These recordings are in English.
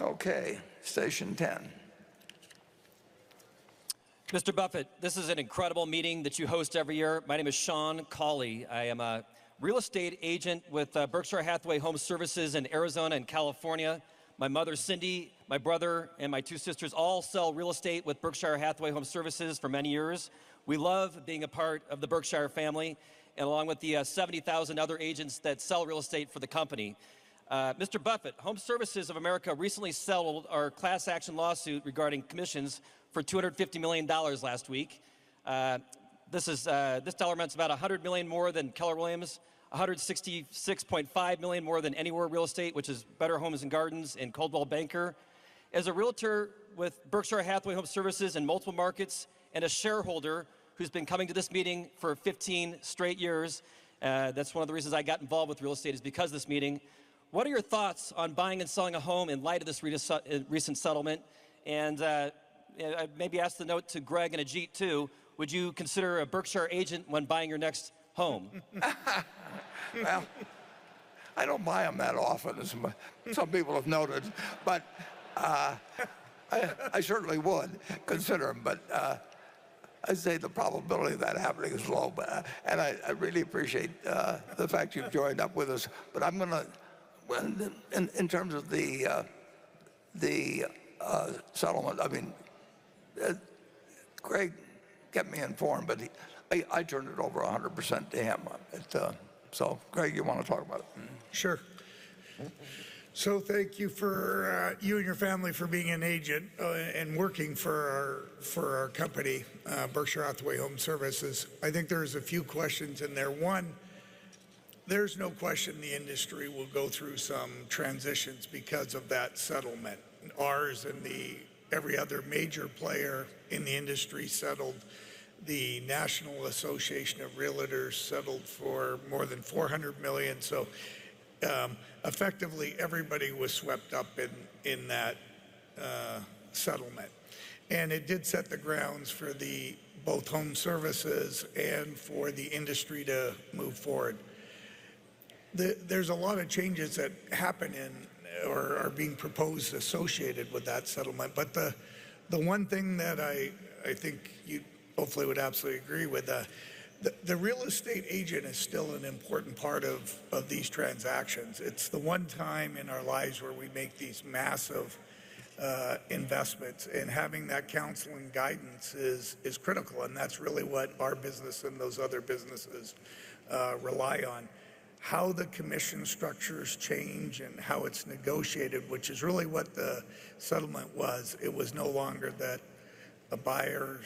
Okay, station 10. Mr. Buffett, this is an incredible meeting that you host every year. My name is Sean Cawley. I am a real estate agent with Berkshire Hathaway Home Services in Arizona and California. My mother, Cindy, my brother, and my two sisters all sell real estate with Berkshire Hathaway Home Services for many years. We love being a part of the Berkshire family, and along with the 70,000 other agents that sell real estate for the company. Mr. Buffett, Home Services of America recently settled our class action lawsuit regarding commissions for $250 million last week. This dollar amount's about $100 million more than Keller Williams, $166.5 million more than Anywhere Real Estate, which is Better Homes and Gardens, and Coldwell Banker. As a realtor with Berkshire Hathaway Home Services in multiple markets and a shareholder who's been coming to this meeting for 15 straight years, that's one of the reasons I got involved with real estate, is because of this meeting. What are your thoughts on buying and selling a home in light of this recent settlement? And maybe ask the note to Greg and Ajit too. Would you consider a Berkshire agent when buying your next home? Well, I don't buy them that often, as some people have noted, but I certainly would consider them. But I'd say the probability of that happening is low. But and I really appreciate the fact you've joined up with us. But I'm going to, in terms of the settlement, I mean, Greg kept me informed, but I turned it over 100% to him. So, Greg, you want to talk about it? Sure. So thank you for you and your family for being an agent and working for our company, Berkshire Hathaway Home Services. I think there's a few questions in there. One, there's no question the industry will go through some transitions because of that settlement. Ours and every other major player in the industry settled. The National Association of Realtors settled for more than $400 million. So effectively, everybody was swept up in that settlement. And it did set the grounds for both home services and for the industry to move forward. There's a lot of changes that happen or are being proposed associated with that settlement. But the one thing that I think you hopefully would absolutely agree with, the real estate agent is still an important part of these transactions. It's the one time in our lives where we make these massive investments, and having that counsel and guidance is critical, and that's really what our business and those other businesses rely on. How the commission structures change and how it's negotiated, which is really what the settlement was. It was no longer that a buyer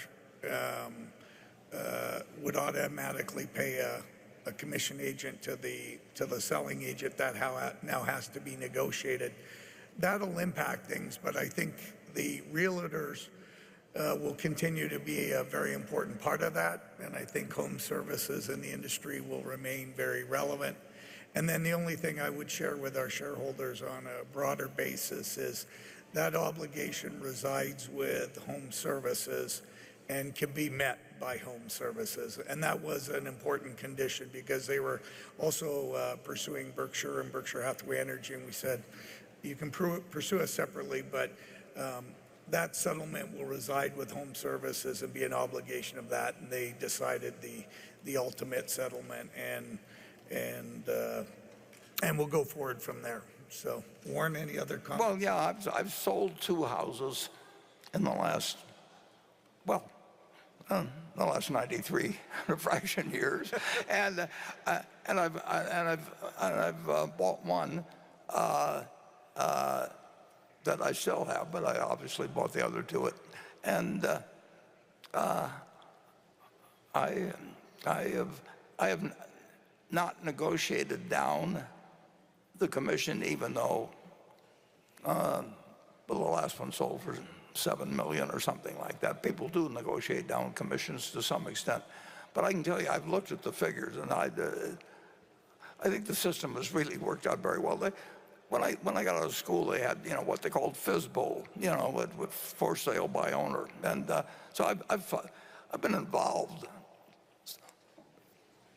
would automatically pay a commission agent to the selling agent. That now has to be negotiated. That'll impact things, but I think the realtors will continue to be a very important part of that, and I think home services in the industry will remain very relevant. And then the only thing I would share with our shareholders on a broader basis is that obligation resides with home services and can be met by home services. And that was an important condition because they were also pursuing Berkshire and Berkshire Hathaway Energy, and we said, you can pursue us separately, but that settlement will reside with home services and be an obligation of that. And they decided the ultimate settlement, and we'll go forward from there. So, Warren, any other comments? Well, yeah, I've sold 2 houses in the last, the last 93 fraction years, and I've bought one that I still have, but I obviously bought the other 2. And I have not negotiated down the commission, even though the last one sold for $7 million or something like that. People do negotiate down commissions to some extent, but I can tell you, I've looked at the figures, and I think the system has really worked out very well. When I got out of school, they had what they called FSBO, with for sale by owner, and so I've been involved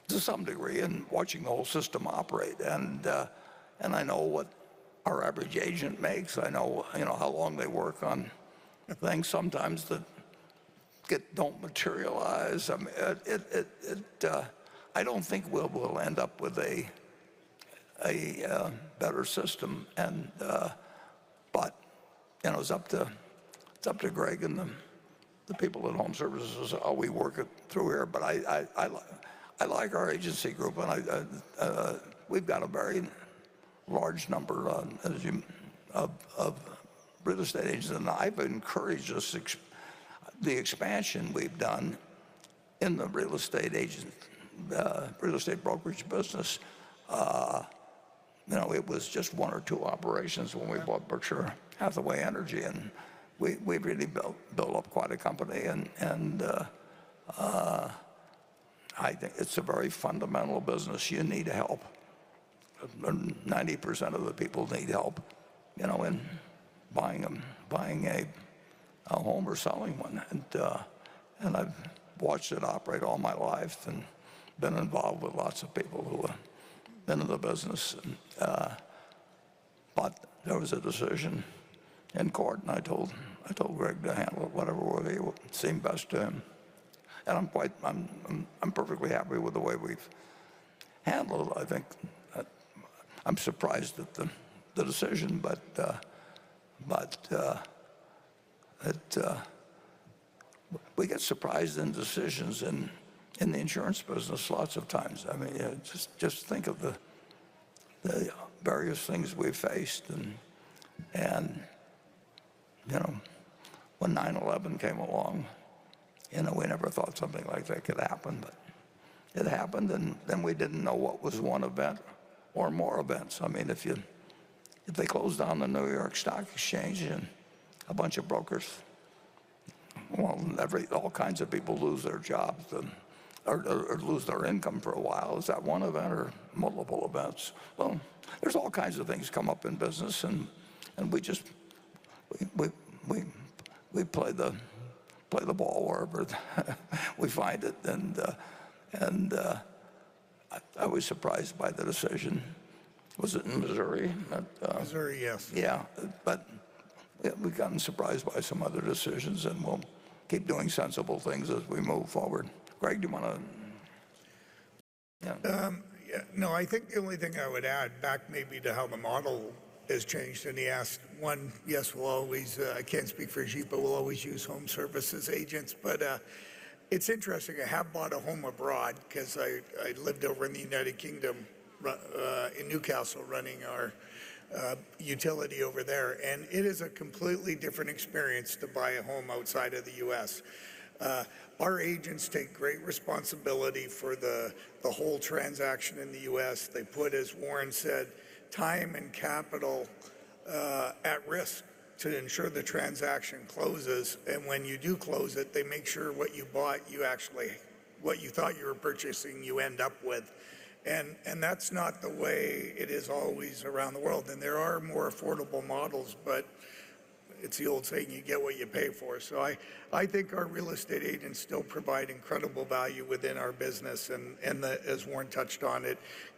to some degree in watching the whole system operate, and I know our average agent makes. I know, how long they work on things sometimes that don't materialize. I mean, I don't think we'll end up with a better system, but it's up to Greg and the people at Home Services how we work it through here. But I like our agency group, and we've got a very large number of real estate agents, and I've encouraged the expansion we've done in the real estate brokerage business. It was just 1 or 2 operations when we bought Berkshire Hathaway Energy, and we really built up quite a company, and I think it's a very fundamental business. You need help. 90% of the people need help, in buying a home or selling one, and I've watched it operate all my life and been involved with lots of people who have been in the business. But there was a decision in court, and I told Greg to handle it whatever way it seemed best to him. And I'm perfectly happy with the way we've handled it. I think I'm surprised at the decision, but we get surprised in decisions in the insurance business lots of times. I mean, just think of the various things we've faced, and when 9/11 came along, we never thought something like that could happen, but it happened, and then we didn't know what was one event or more events. I mean, if they closed down the New York Stock Exchange and a bunch of brokers, well, all kinds of people lose their jobs or lose their income for a while. Is that one event or multiple events? Well, there's all kinds of things come up in business, and we just we play the ball wherever we find it, and I was surprised by the decision. Was it in Missouri? Missouri, yes. Yeah, but we've gotten surprised by some other decisions, and we'll keep doing sensible things as we move forward. Greg, do you want to? Yeah. No, I think the only thing I would add back maybe to how the model has changed, and he asked one, yes, we'll always, I can't speak for Ajit, but we'll always use Home Services agents. But it's interesting, I have bought a home abroad because I lived over in the United Kingdom, in Newcastle, running our utility over there. And it is a completely different experience to buy a home outside of the U.S. Our agents take great responsibility for the whole transaction in the U.S. They put, as Warren said, time and capital at risk to ensure the transaction closes. And when you do close it, they make sure what you bought, what you thought you were purchasing, you end up with. And that's not the way it is always around the world. And there are more affordable models, but it's the old saying, you get what you pay for. So I think our real estate agents still provide incredible value within our business, and as Warren touched on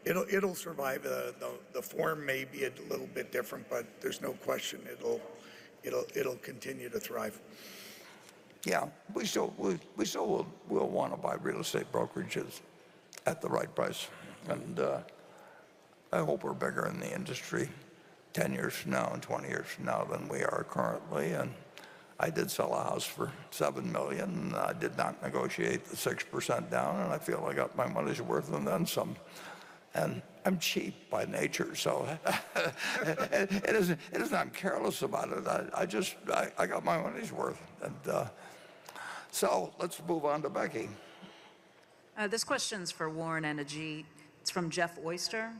it'll survive. The form may be a little bit different, but there's no question it'll continue to thrive. Yeah, we still will want to buy real estate brokerages at the right price, and I hope we're bigger in the industry 10 years from now and 20 years from now than we are currently. And I did sell a house for $7 million, and I did not negotiate the 6% down, and I feel I got my money's worth and then some. And I'm cheap by nature, so it isn't I'm careless about it. I got my money's worth. And so let's move on to Becky. This question's for Warren and Ajit. It's from Jeff Oyster.